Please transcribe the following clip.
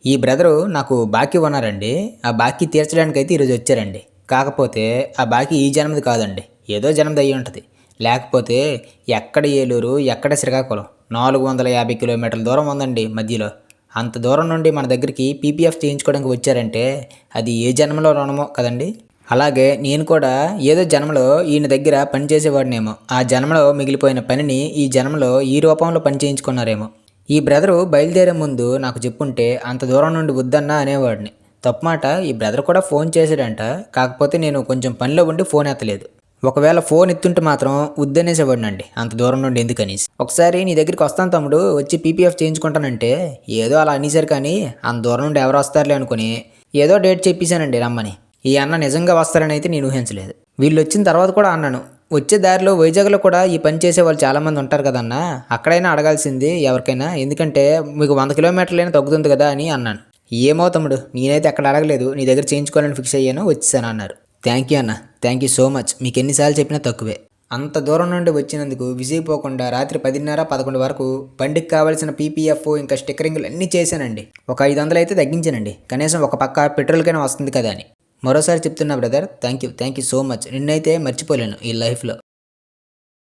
ఈ బ్రదరు నాకు బాకీ ఉన్నారండి. ఆ బాకీ తీర్చడానికైతే ఈరోజు వచ్చారండి. కాకపోతే ఆ బాకీ ఈ జన్మది కాదండి. ఏదో జన్మది అయ్యుంటది. లేకపోతే ఎక్కడ ఏలూరు, ఎక్కడ శ్రీకాకుళం 450 కిలోమీటర్ల దూరం ఉందండి మధ్యలో. అంత దూరం నుండి మన దగ్గరికి పీపీఎఫ్ చేయించుకోవడానికి వచ్చారంటే అది ఏ జన్మలో రుణమో కదండీ! అలాగే నేను కూడా ఏదో జన్మలో ఈయన దగ్గర పని చేసేవాడినేమో. ఆ జన్మలో మిగిలిపోయిన పనిని ఈ జన్మలో ఈ రూపంలో పని చేయించుకున్నారేమో. ఈ బ్రదరు బయలుదేరే ముందు నాకు చెప్పుంటే అంత దూరం నుండి వద్దన్నా అనేవాడిని. తప్పు మాట ఈ బ్రదర్ కూడా ఫోన్ చేశాడంట. కాకపోతే నేను కొంచెం పనిలో ఉండి ఫోన్ ఎత్తలేదు. ఒకవేళ ఫోన్ ఎత్తుంటే మాత్రం వద్దనేసేవాడినండి అంత దూరం నుండి ఎందుకనేసి. ఒకసారి నీ దగ్గరికి వస్తాను తమ్ముడు వచ్చి పీపీఎఫ్ చేయించుకుంటానంటే ఏదో అలా అనేసారు కానీ అంత దూరం నుండి ఎవరు వస్తారులే అనుకుని ఏదో డేట్ చెప్పేశానండి రమ్మని. ఈ అన్న నిజంగా వస్తారని అయితే నేను ఊహించలేదు. వీళ్ళు వచ్చిన తర్వాత కూడా అన్నాను, వచ్చే దారిలో వైజాగ్లో కూడా ఈ పని చేసే వాళ్ళు చాలామంది ఉంటారు కదన్నా, అక్కడైనా అడగాల్సింది ఎవరికైనా, ఎందుకంటే మీకు 100 కిలోమీటర్లైనా తగ్గుతుంది కదా అని అన్నాను. ఏమో తమ్ముడు నేనైతే అక్కడ అడగలేదు, నీ దగ్గర చేయించుకోవాలని ఫిక్స్ అయ్యాను వచ్చేసాను అన్నారు. థ్యాంక్ యూ అన్న, థ్యాంక్ యూ సో మచ్. మీకు ఎన్నిసార్లు చెప్పినా తక్కువే. అంత దూరం నుండి వచ్చినందుకు విసిగిపోకుండా రాత్రి 10:30, 11 వరకు బండికి కావాల్సిన పీపీఎఫ్ ఇంకా స్టిక్కరింగ్లు అన్నీ చేశానండి. ఒక 500 అయితే తగ్గించానండి, కనీసం ఒక పక్క పెట్రోల్కైనా వస్తుంది కదా అని. మరోసారి చెప్తున్నా brother, thank you so much. నిన్నైతే మర్చిపోలేను ఈ లైఫ్లో.